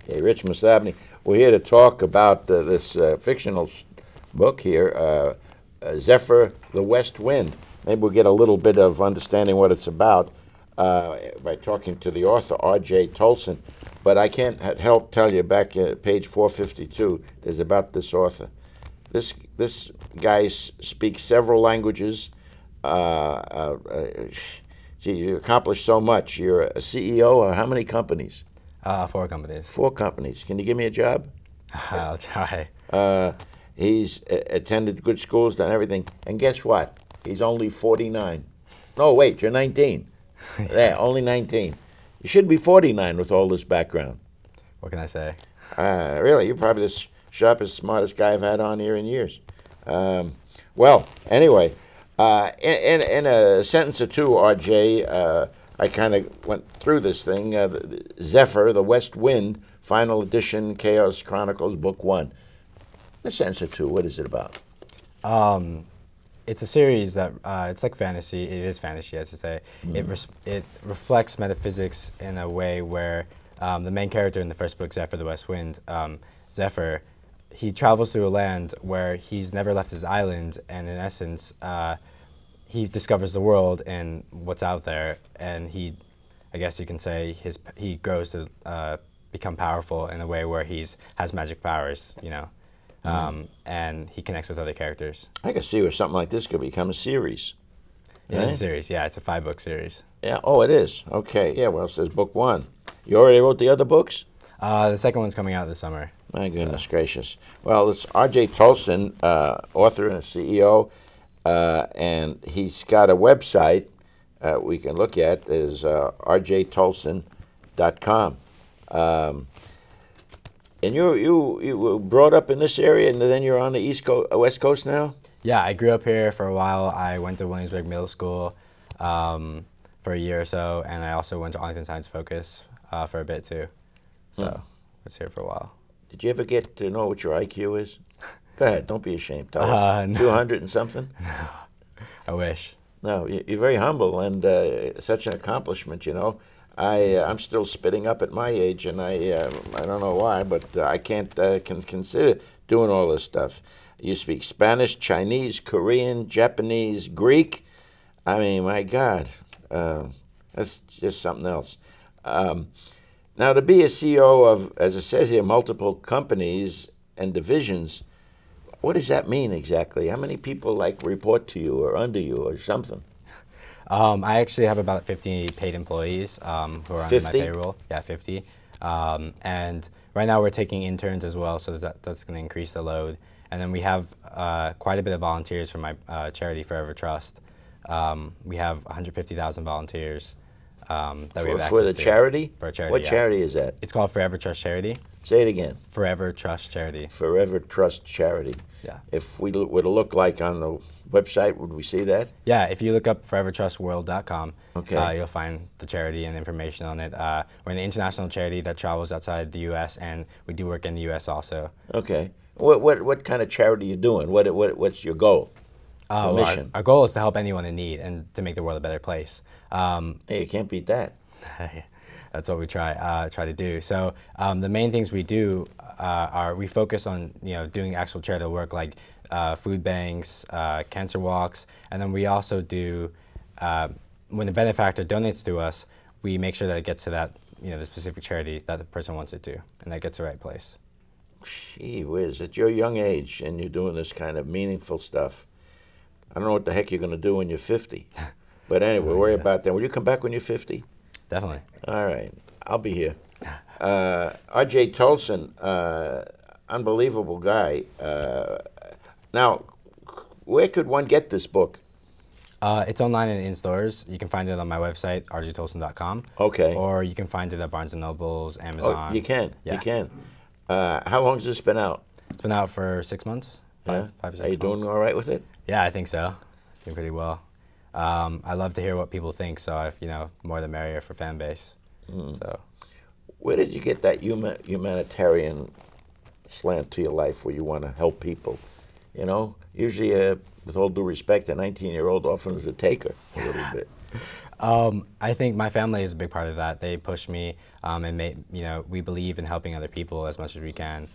Hey, Rich Massabny. We're here to talk about this fictional book here, Zephyr, the West Wind. Maybe we'll get a little bit of understanding what it's about by talking to the author, R.J. Tolson. But I can't help tell you, back at page 452, is about this author. This guy speaks several languages. Gee, you accomplished so much. You're a CEO of how many companies? 4 companies. 4 companies. Can you give me a job? I'll try. He's attended good schools, done everything. And guess what? He's only 49. No, wait, you're 19. Yeah, only 19. You should be 49 with all this background. What can I say? Really, you're probably the sharpest, smartest guy I've had on here in years. Well, anyway, in a sentence or two, RJ, I kind of went through this thing. Zephyr, the West Wind, Final Edition, Chaos Chronicles, Book 1. In a sentence or two, what is it about? It's a series that, it's like fantasy. It is fantasy, as to say. It reflects metaphysics in a way where the main character in the first book, Zephyr, the West Wind, Zephyr, he travels through a land where he's never left his island, and in essence, he discovers the world and what's out there, and I guess you can say, he grows to become powerful in a way where has magic powers, you know, and he connects with other characters. I can see where something like this could become a series. It is a series, yeah. It's a 5-book series. Yeah. Oh, it is. Okay. Yeah. Well, it says Book 1. You already wrote the other books? The second one's coming out this summer. My goodness gracious. Well, it's R.J. Tolson, author and CEO, and he's got a website we can look at, is rjtolson.com. And you were brought up in this area, and then you're on the West Coast now? Yeah, I grew up here for a while. I went to Williamsburg Middle School for a year or so, and I also went to Arlington Science Focus for a bit too. So I was here for a while. Did you ever get to know what your IQ is? Go ahead, don't be ashamed. Tell us. No. 200 and something? No, I wish. No, you're very humble, and such an accomplishment, you know. I'm still spitting up at my age, and I don't know why, but I can't can consider doing all this stuff. You speak Spanish, Chinese, Korean, Japanese, Greek. I mean, my God, that's just something else. Now, to be a CEO of, as it says here, multiple companies and divisions, what does that mean exactly? How many people report to you or under you or something? I actually have about 50 paid employees who are under my payroll. Yeah, 50. And right now we're taking interns as well, so that's going to increase the load. And then we have quite a bit of volunteers from my charity, Forever Trust. We have 150,000 volunteers that we have access to. For the charity? For a charity, What charity is that? It's called Forever Trust Charity. Say it again. Forever Trust Charity. Forever Trust Charity. Yeah. If we were to look like on the website, would we see that? Yeah, if you look up forevertrustworld.com, okay. You'll find the charity and information on it. We're an international charity that travels outside the U.S., and we do work in the U.S. also. Okay. What kind of charity are you doing? What's your goal? Well, our goal is to help anyone in need and to make the world a better place. Hey, you can't beat that. That's what we try to do. So the main things we do are we focus on doing actual charitable work like food banks, cancer walks, and then we also do when the benefactor donates to us, we make sure that it gets to that the specific charity that the person wants it to, and that gets to the right place. Gee whiz, at your young age and you're doing this kind of meaningful stuff. I don't know what the heck you're going to do when you're 50. But anyway, worry about that. Will you come back when you're 50? Definitely. All right. I'll be here. R.J. Tolson, unbelievable guy. Now, where could one get this book? It's online and in stores. You can find it on my website, rjtolson.com. Okay. Or you can find it at Barnes & Noble's, Amazon. Oh, you can. Yeah. You can. How long has this been out? It's been out for 6 months. Five or 6 months. Are you doing all right with it? Yeah, I think so. Doing pretty well. I love to hear what people think, so more the merrier for fan base. So, where did you get that humanitarian slant to your life where you want to help people? You know, usually, with all due respect, a 19-year-old often is a taker a little bit. I think my family is a big part of that. They push me, and we believe in helping other people as much as we can,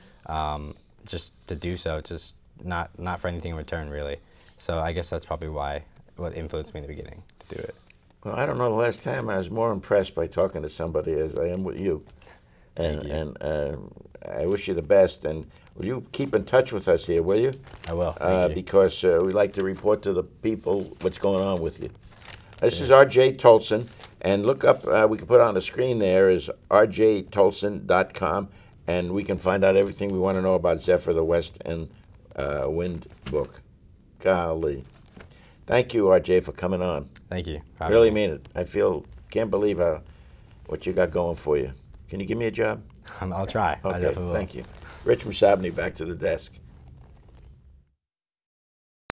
just to do so, just not for anything in return, really. So I guess that's probably what influenced me in the beginning to do it. Well, I don't know the last time I was more impressed by talking to somebody as I am with you. And I wish you the best. And will you keep in touch with us here, will you? I will. Thank you. Because we like to report to the people what's going on with you. This is R.J. Tolson. And look up, we can put on the screen there is rjtolson.com. And we can find out everything we want to know about Zephyr, the West and Wind book. Golly. Thank you, R.J., for coming on. Thank you. Really mean it. Can't believe what you got going for you. Can you give me a job? I'll try. Okay, I definitely will. thank you. Rich Massabny, back to the desk.